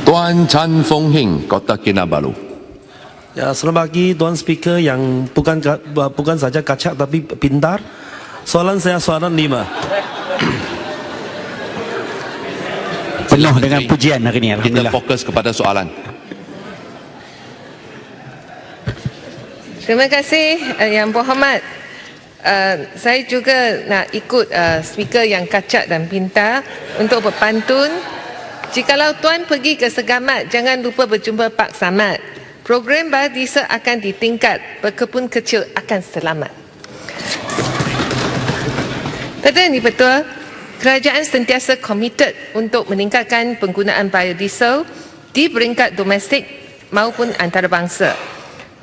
Tuan Chan Fong Hing, Kota Kinabalu. Ya, selamat pagi Tuan Speaker yang bukan saja kacak tapi pintar. Soalan saya soalan 5. Penuh dengan pujian hari ini, Kita alhamdulillah. fokus kepada soalan. Terima kasih Yang Berhormat. Saya juga nak ikut speaker yang kacak dan pintar untuk berpantun. Jikalau Tuan pergi ke Segamat, jangan lupa berjumpa Pak Samad. Program biodiesel akan ditingkat, berkebun kecil akan selamat. Betul ini betul. Kerajaan sentiasa komited untuk meningkatkan penggunaan biodiesel di peringkat domestik maupun antarabangsa.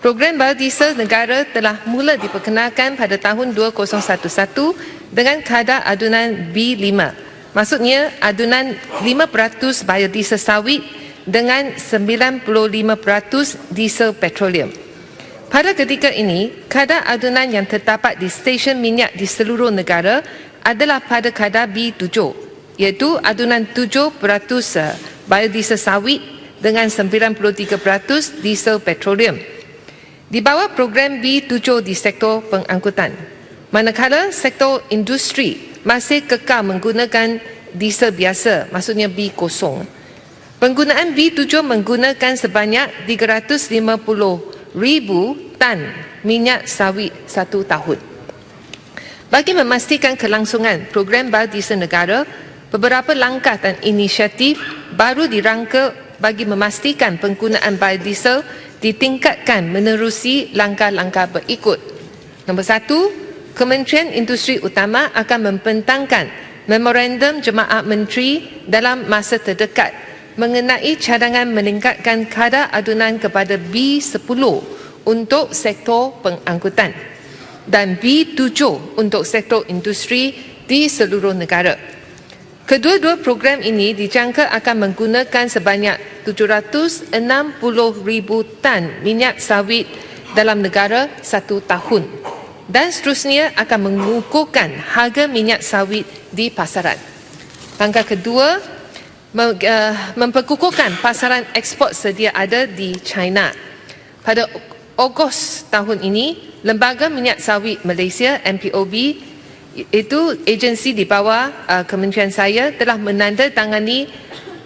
Program biodiesel negara telah mula diperkenalkan pada tahun 2011 dengan kadar adunan B5. Maksudnya adunan 5% biodiesel sawit dengan 95% diesel petroleum. Pada ketika ini, kadar adunan yang terdapat di stesen minyak di seluruh negara adalah pada kadar B7, iaitu adunan 7% biodiesel sawit dengan 93% diesel petroleum. Di bawah program B7 di sektor pengangkutan, manakala sektor industri masih kekal menggunakan diesel biasa, maksudnya B0. Penggunaan B7 menggunakan sebanyak 350,000 tan minyak sawit satu tahun. Bagi memastikan kelangsungan program biodiesel negara, beberapa langkah dan inisiatif baru dirangka bagi memastikan penggunaan biodiesel ditingkatkan menerusi langkah-langkah berikut. Nombor 1, Kementerian Industri Utama akan membentangkan memorandum Jemaah Menteri dalam masa terdekat mengenai cadangan meningkatkan kadar adunan kepada B10 untuk sektor pengangkutan dan B7 untuk sektor industri di seluruh negara. Kedua-dua program ini dijangka akan menggunakan sebanyak 760,000 tan minyak sawit dalam negara satu tahun dan seterusnya akan mengukuhkan harga minyak sawit di pasaran. Langkah kedua, memperkukuhkan pasaran ekspor sedia ada di China. Pada Ogos tahun ini, Lembaga Minyak Sawit Malaysia MPOB, itu agensi di bawah kementerian saya, telah menandatangani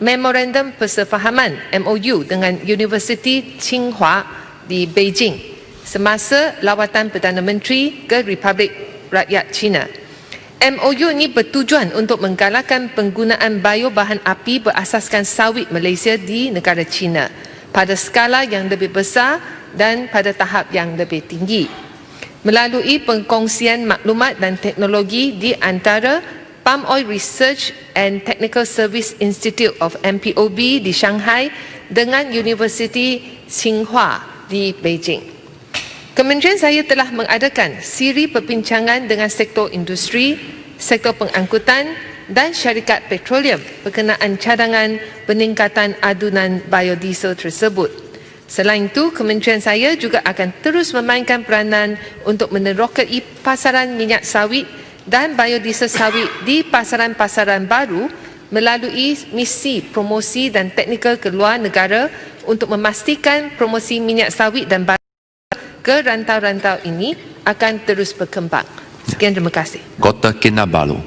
memorandum persefahaman MOU dengan Universiti Tsinghua di Beijing semasa lawatan Perdana Menteri ke Republik Rakyat China. MOU ini bertujuan untuk menggalakkan penggunaan biobahan api berasaskan sawit Malaysia di negara China pada skala yang lebih besar dan pada tahap yang lebih tinggi. Melalui pengkongsian maklumat dan teknologi di antara Palm Oil Research and Technical Service Institute of MPOB di Shanghai dengan Universiti Tsinghua di Beijing. Kementerian saya telah mengadakan siri perbincangan dengan sektor industri, sektor pengangkutan dan syarikat petroleum berkenaan cadangan peningkatan adunan biodiesel tersebut. Selain itu, kementerian saya juga akan terus memainkan peranan untuk menerokai pasaran minyak sawit dan biodiesel sawit di pasaran-pasaran baru melalui misi promosi dan teknikal ke luar negara untuk memastikan promosi minyak sawit dan ke rantau-rantau ini akan terus berkembang. Sekian, terima kasih. Kota Kinabalu.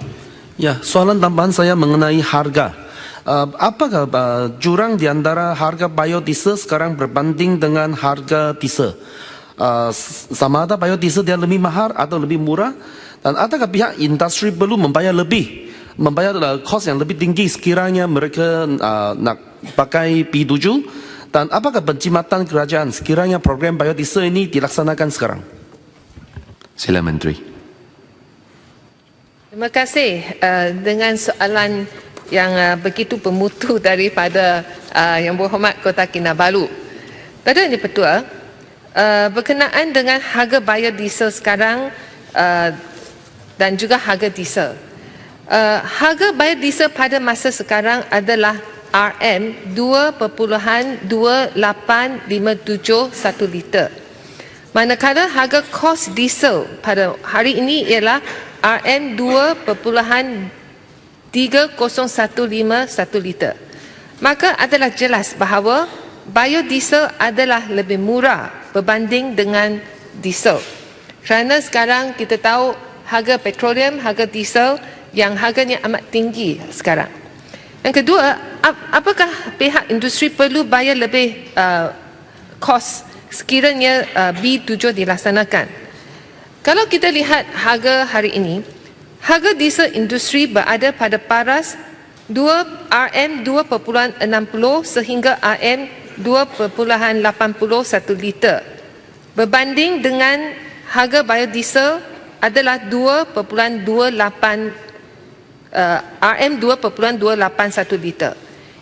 Ya, soalan tambahan saya mengenai harga. Apakah jurang di antara harga biodiesel sekarang berbanding dengan harga diesel? Sama ada biodiesel dia lebih mahal atau lebih murah? Dan adakah pihak industri perlu membayar kos yang lebih tinggi sekiranya mereka nak pakai B7? Dan apakah penjimatan kerajaan sekiranya program biodiesel ini dilaksanakan sekarang? Sila Menteri. Terima kasih dengan soalan yang begitu bermutu daripada Yang Berhormat Kota Kinabalu. Betul ini betul. Berkenaan dengan harga biodiesel sekarang dan juga harga diesel. Harga biodiesel pada masa sekarang adalah RM2.2857 liter. Manakala harga kos diesel pada hari ini ialah RM2.3015 liter. maka adalah jelas bahawa biodiesel adalah lebih murah berbanding dengan diesel. Kerana sekarang kita tahu harga petroleum, harga diesel yang harganya amat tinggi sekarang. Yang kedua, apakah pihak industri perlu bayar lebih kos sekiranya B7 dilaksanakan? Kalau kita lihat harga hari ini, harga diesel industri berada pada paras RM 2.60 sehingga RM 2.81 liter. Berbanding dengan harga biodiesel adalah RM 2.281 liter.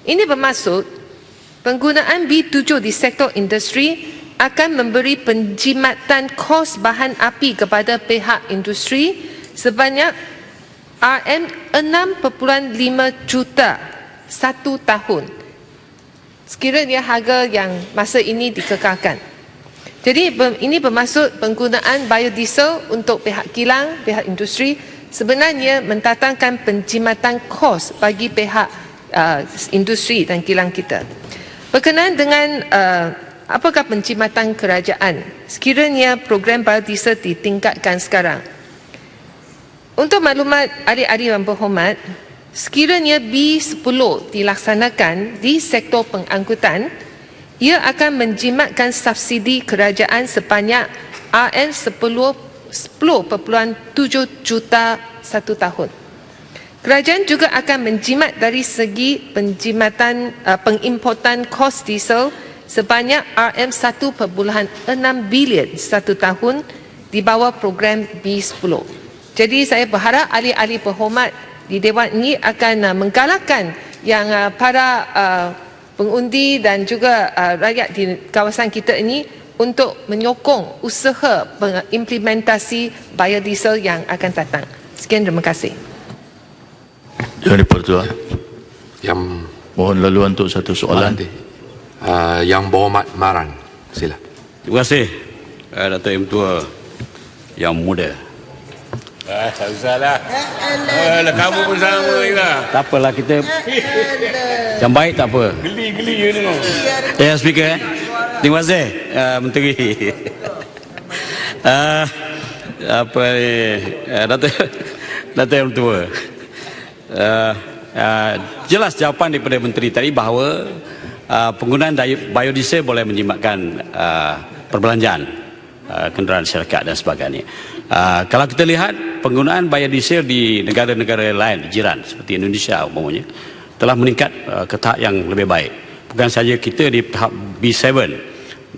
Ini bermaksud penggunaan B7 di sektor industri akan memberi penjimatan kos bahan api kepada pihak industri sebanyak RM 6.5 juta satu tahun sekiranya harga yang masa ini dikekalkan. Jadi ini bermaksud penggunaan biodiesel untuk pihak kilang, pihak industri sebenarnya mendatangkan penjimatan kos bagi pihak industri dan kilang kita. Berkenaan dengan apakah penjimatan kerajaan sekiranya program biodiesel ditingkatkan sekarang? Untuk maklumat adik-adik yang berhormat, sekiranya B10 dilaksanakan di sektor pengangkutan, ia akan menjimatkan subsidi kerajaan sebanyak RM 10.7 juta satu tahun. Kerajaan juga akan menjimat dari segi penjimatan pengimportan kos diesel sebanyak RM 1.6 bilion satu tahun di bawah program B10. Jadi saya berharap ahli-ahli berhormat di Dewan ini akan menggalakkan yang para pengundi dan juga rakyat di kawasan kita ini untuk menyokong usaha implementasi biodiesel yang akan datang. Sekian, terima kasih. Yang Pertua, Yang mohon laluan untuk satu soalan. Yang berhormat Maran, sila. Terima kasih Dato' M Tua yang muda. Tak usahlah. Kamu pun sama juga. Tak apalah, kita yang baik tak apa. Geli je tengok. Ya, speaker. Terima kasih Menteri. Apa ni, Dato' yang tua. Jelas jawapan daripada Menteri tadi bahawa penggunaan biodiesel boleh menjimatkan perbelanjaan kenderaan masyarakat dan sebagainya. Kalau kita lihat penggunaan biodiesel di negara-negara lain jiran seperti Indonesia umpamanya telah meningkat ke tahap yang lebih baik. Bukan saja kita di tahap B7,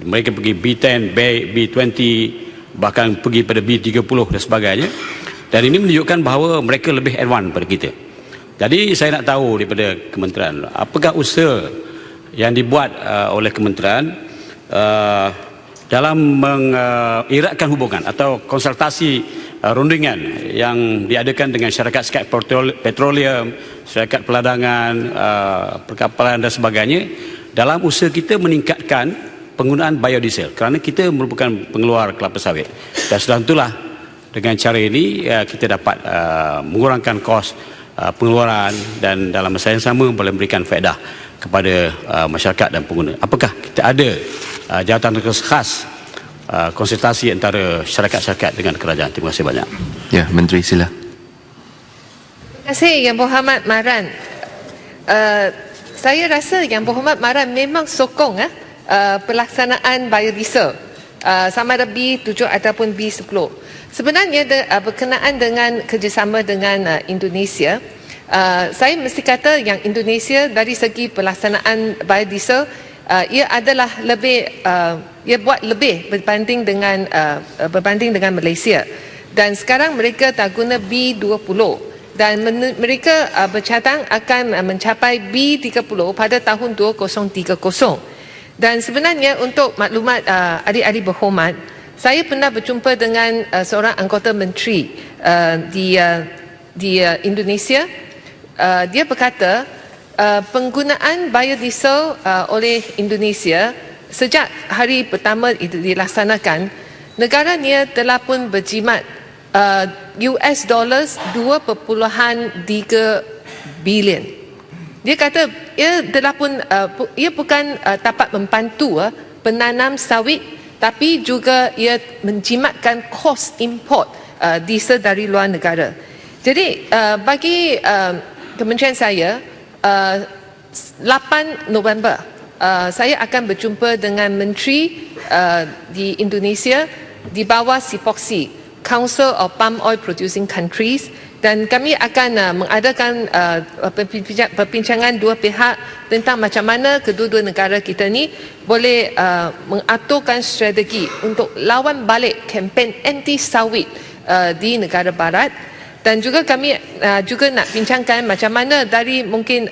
mereka pergi B10, B20, bahkan pergi pada B30 dan sebagainya. Dan ini menunjukkan bahawa mereka lebih advance pada kita. Jadi saya nak tahu daripada kementerian, apakah usaha yang dibuat oleh kementerian dalam mengeratkan hubungan atau konsultasi rundingan yang diadakan dengan syarikat petroleum, syarikat peladangan, perkapalan dan sebagainya dalam usaha kita meningkatkan penggunaan biodiesel kerana kita merupakan pengeluar kelapa sawit. Dan setelah itulah dengan cara ini kita dapat mengurangkan kos pengeluaran dan dalam masa yang sama boleh memberikan faedah kepada masyarakat dan pengguna. Apakah kita ada jawatan khas konsultasi antara syarikat-syarikat dengan kerajaan? Terima kasih banyak. Ya, Menteri sila. Terima kasih Yang Berhormat Maran. Saya rasa Yang Berhormat Maran memang sokong pelaksanaan biodiesel sama ada B7 ataupun B10. Sebenarnya berkenaan dengan kerjasama dengan Indonesia, saya mesti kata yang Indonesia dari segi pelaksanaan biodiesel ia adalah lebih ia buat lebih berbanding dengan Malaysia. Dan sekarang mereka dah guna B20 dan mereka bercadang akan mencapai B30 pada tahun 2030. Dan sebenarnya untuk maklumat adik-adik berhormat, saya pernah berjumpa dengan seorang anggota menteri di Indonesia. Dia berkata penggunaan biodiesel oleh Indonesia sejak hari pertama itu dilaksanakan, negaranya telah pun berjimat US dollars 2.3 bilion Dia kata ia bukan dapat membantu penanam sawit, tapi juga ia menjimatkan kos import diesel dari luar negara. Jadi bagi kementerian saya, 8 November saya akan berjumpa dengan menteri di Indonesia di bawah SIPOXI, Council of Palm Oil Producing Countries, dan kami akan mengadakan perbincangan dua pihak tentang macam mana kedua-dua negara kita ni boleh mengaturkan strategi untuk lawan balik kempen anti sawit di negara barat. Dan juga kami juga nak bincangkan macam mana dari mungkin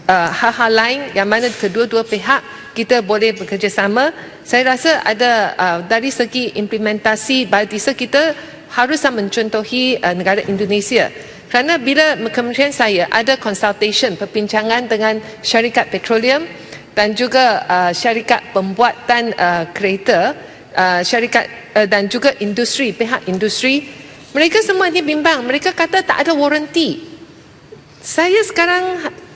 hal-hal lain yang mana kedua-dua pihak kita boleh bekerjasama. Saya rasa ada dari segi implementasi biodiesel kita haruslah mencontohi negara Indonesia. Kerana bila kementerian saya ada consultation, perbincangan dengan syarikat petroleum dan juga syarikat pembuatan kereta, syarikat dan juga industri, pihak industri, mereka semua ni bimbang. Mereka kata tak ada waranti.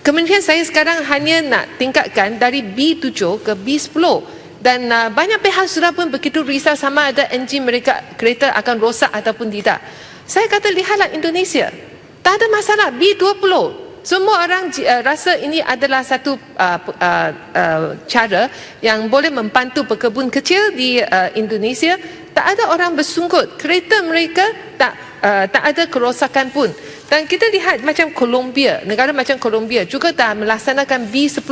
Kementerian saya sekarang hanya nak tingkatkan dari B7 ke B10, dan banyak pihak sudah pun begitu risau sama ada enjin mereka kereta akan rosak ataupun tidak. Saya kata lihatlah Indonesia, tak ada masalah B20. Semua orang rasa ini adalah satu cara yang boleh membantu pekebun kecil di Indonesia. Tak ada orang bersunggut, kereta mereka tak ada kerosakan pun. Dan kita lihat macam Colombia, negara macam Colombia juga dah melaksanakan B10.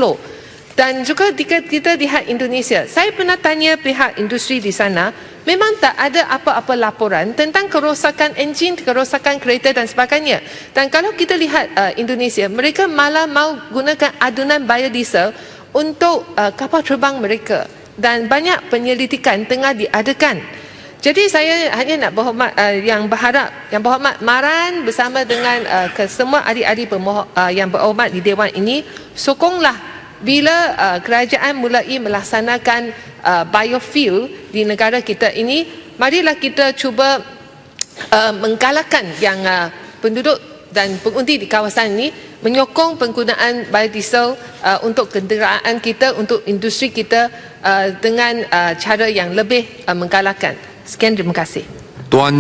Dan juga kita lihat Indonesia, saya pernah tanya pihak industri di sana, memang tak ada apa-apa laporan tentang kerosakan enjin, kerosakan kereta dan sebagainya. Dan kalau kita lihat Indonesia, mereka malah mau gunakan adunan biodiesel untuk kapal terbang mereka. Dan banyak penyelidikan tengah diadakan. Jadi saya hanya nak berhormat, yang berhormat Maran bersama dengan semua ahli-ahli yang berhormat di Dewan ini, sokonglah bila kerajaan mulai melaksanakan biofuel di negara kita ini, marilah kita cuba menggalakkan yang penduduk dan pengundi di kawasan ini menyokong penggunaan biodiesel untuk kenderaan kita, untuk industri kita dengan cara yang lebih menggalakkan. Sekian, terima kasih. Tuan